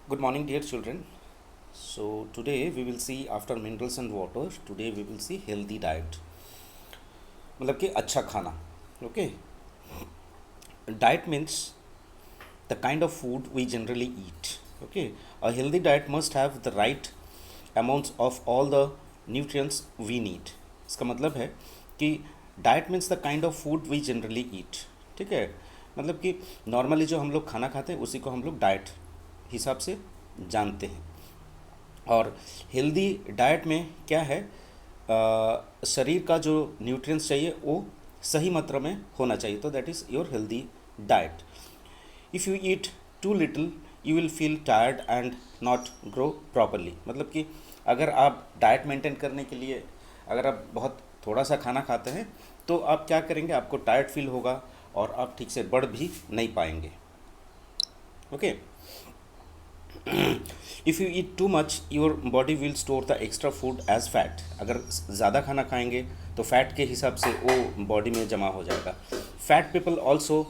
Good morning, dear children. So today we will see after minerals and water. Today we will see healthy diet. मतलब कि अच्छा खाना. Okay. Diet means the kind of food we generally eat. Okay. A healthy diet must have the right amounts of all the nutrients we need. इसका मतलब है कि diet means the kind of food we generally eat. ठीक है. मतलब कि normally जो हम लोग खाना खाते हैं उसी को हम लोग डाइट हिसाब से जानते हैं. और हेल्दी डाइट में क्या है, शरीर का जो न्यूट्रिएंट्स चाहिए वो सही मात्रा में होना चाहिए. तो that is your healthy diet. If you eat too little you will feel tired and not grow properly. मतलब कि अगर आप डाइट मेंटेन करने के लिए अगर आप बहुत थोड़ा सा खाना खाते हैं तो आप क्या करेंगे, आपको टायर्ड फील होगा और आप ठीक से बढ़ भी नहीं पाएंगे. Okay. If you eat too much your body will store the extra food as fat. अगर ज़्यादा खाना खाएंगे तो फैट के हिसाब से वो बॉडी में जमा हो जाएगा. Fat people also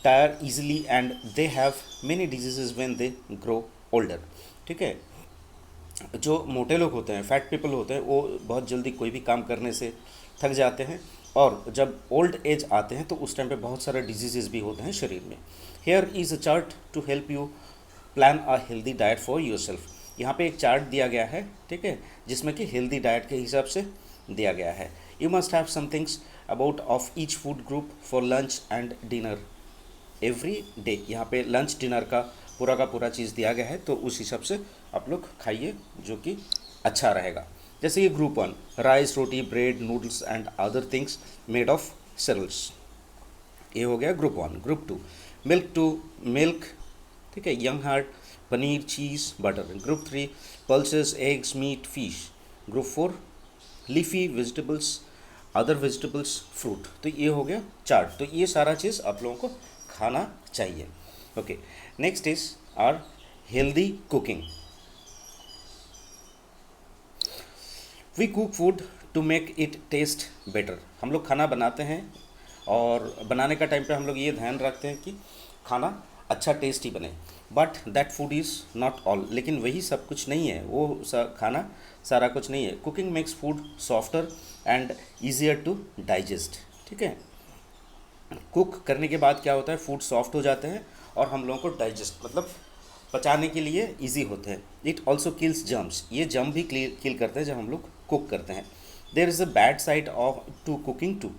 tyre easily and they have many diseases when they grow older. ठीक है. जो मोटे लोग होते हैं, फैट पीपल होते हैं, वो बहुत जल्दी कोई भी काम करने से थक जाते हैं और जब ओल्ड एज आते हैं तो उस टाइम पे बहुत सारे डिजीजेस भी होते हैं शरीर में. Here is a chart to help you plan a healthy diet for yourself. यहाँ पे एक चार्ट दिया गया है, ठीक है, जिसमें कि हेल्दी डाइट के हिसाब से दिया गया है. You must have some things about of each food group for lunch and dinner every day. यहाँ पे लंच डिनर का पूरा चीज़ दिया गया है, तो उस हिसाब से आप लोग खाइए जो कि अच्छा रहेगा. जैसे ये group 1 rice, roti, bread, noodles and other things made of cereals. ये हो गया ग्रुप 1. ग्रुप 2 मिल्क, ठीक है, yoghurt, paneer, cheese, butter. Group 3 pulses, eggs, meat, fish. Group 4 leafy vegetables, other vegetables, fruit. तो ये हो गया चार्ट. तो ये सारा चीज़ आप लोगों को खाना चाहिए. Okay. Next is our healthy cooking. We cook food to make it taste better. हम लोग खाना बनाते हैं और बनाने का टाइम पे हम लोग ये ध्यान रखते हैं कि खाना अच्छा टेस्टी बने. But that food is not all. लेकिन वही सब कुछ नहीं है, वो खाना सारा कुछ नहीं है. Cooking makes food softer and easier to digest. ठीक है. कुक करने के बाद क्या होता है, फूड सॉफ्ट हो जाते हैं और हम लोगों को डाइजेस्ट मतलब पचाने के लिए इजी होते हैं. It also kills germs. ये जर्म भी किल करते हैं जब हम लोग कुक करते हैं. There is a bad side of to cooking too.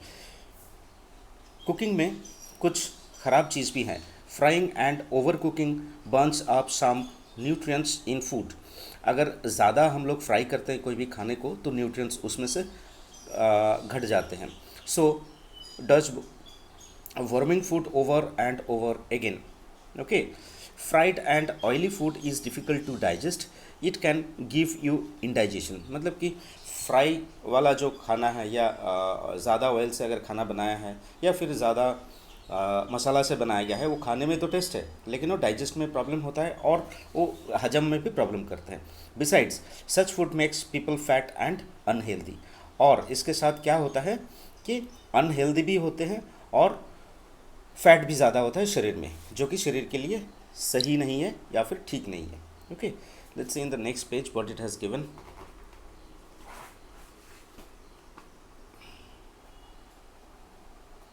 कुकिंग में कुछ ख़राब चीज़ भी हैं. Frying and over cooking burns up some nutrients in food. अगर ज़्यादा हम लोग फ्राई करते हैं कोई भी खाने को तो न्यूट्रिएंट्स उसमें से घट जाते हैं. So does warming food over and over again. Okay. Fried and oily food is difficult to digest. It can give you indigestion. मतलब कि फ्राई वाला जो खाना है या ज़्यादा ऑयल से अगर खाना बनाया है या फिर ज़्यादा मसाला से बनाया गया है, वो खाने में तो टेस्ट है लेकिन वो डाइजेस्ट में प्रॉब्लम होता है और वो हजम में भी प्रॉब्लम करते हैं. Besides such food makes people fat and unhealthy. और इसके साथ क्या होता है कि अनहेल्दी भी होते हैं और फैट भी ज़्यादा होता है शरीर में, जो कि शरीर के लिए सही नहीं है या फिर ठीक नहीं है. Okay. Let's see in the next page what it has given.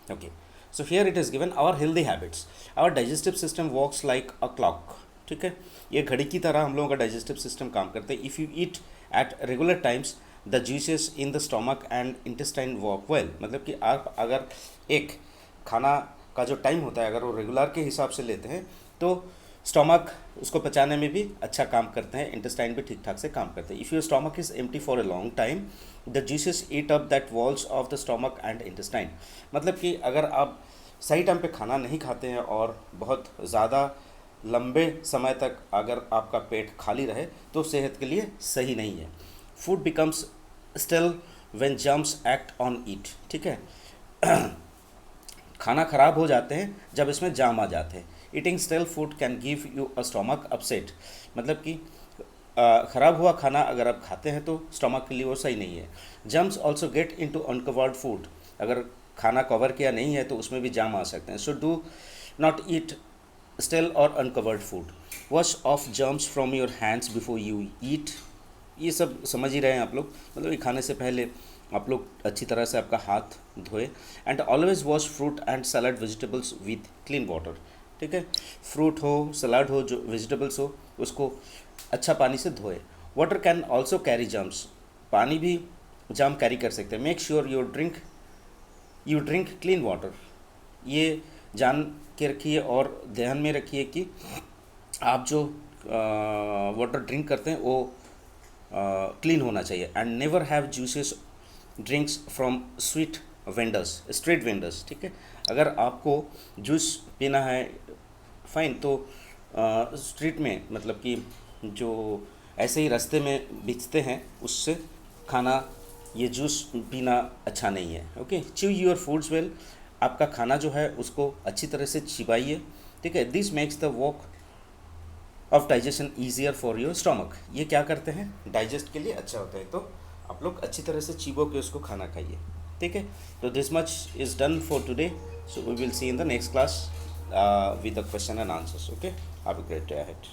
Okay. So here it is given our healthy habits. Our digestive system works like a clock. ठीक है. ये घड़ी की तरह हम लोगों का डाइजेस्टिव सिस्टम काम करते हैं. If you eat at regular times the juices in the stomach and intestine work well. मतलब कि आप अगर एक खाना का जो टाइम होता है अगर वो रेगुलर के हिसाब से लेते हैं तो स्टोमक उसको पचाने में भी अच्छा काम करते हैं, इंटेस्टाइन भी ठीक ठाक से काम करते हैं. If your stomach is empty for a long time the juices eat up that walls of the stomach and intestine. मतलब कि अगर आप सही टाइम पे खाना नहीं खाते हैं और बहुत ज़्यादा लंबे समय तक अगर आपका पेट खाली रहे तो सेहत के लिए सही नहीं है. Food becomes stale when germs act on it. ठीक है. खाना ख़राब हो जाते हैं जब इसमें जाम आ जाते हैं. Eating stele food can give you a stomach upset. मतलब कि ख़राब हुआ खाना अगर आप खाते हैं तो स्टोमक के लिए वो सही नहीं है. Germs also get into uncovered food. अगर खाना कवर किया नहीं है तो उसमें भी जाम आ सकते हैं. So do not eat stale और uncovered food. Wash off germs from your hands before you eat, ये सब समझ ही रहे हैं आप लोग, मतलब ये खाने से पहले आप लोग अच्छी तरह से आपका हाथ धोए। And always wash fruit and salad vegetables with clean water, ठीक है, फ्रूट हो, सलाद हो, जो वेजिटेबल्स हो, उसको अच्छा पानी से धोए। Water can also carry germs, पानी भी जर्म कैरी कर सकते हैं। Make sure you drink clean water, ये जान के रखिए और ध्यान में रखिए कि आप जो वाटर ड्रिंक करते हैं वो क्लीन होना चाहिए। And never have juices drinks from street vendors, ठीक है, अगर आपको जूस पीना है फाइन, तो स्ट्रीट में मतलब कि जो ऐसे ही रास्ते में बेचते हैं उससे खाना, ये जूस पीना अच्छा नहीं है। Okay, chew your foods well, आपका खाना जो है उसको अच्छी तरह से चिबाइए, ठीक है। This makes the walk of digestion easier for your stomach, ये क्या करते हैं, डाइजेस्ट के लिए अच्छा होता है, तो आप लोग अच्छी तरह से चिबो के उसको खाना खाइए, ठीक है। तो this much is done for today, so we will see in the next class with the question and answers. Okay, have a great day ahead.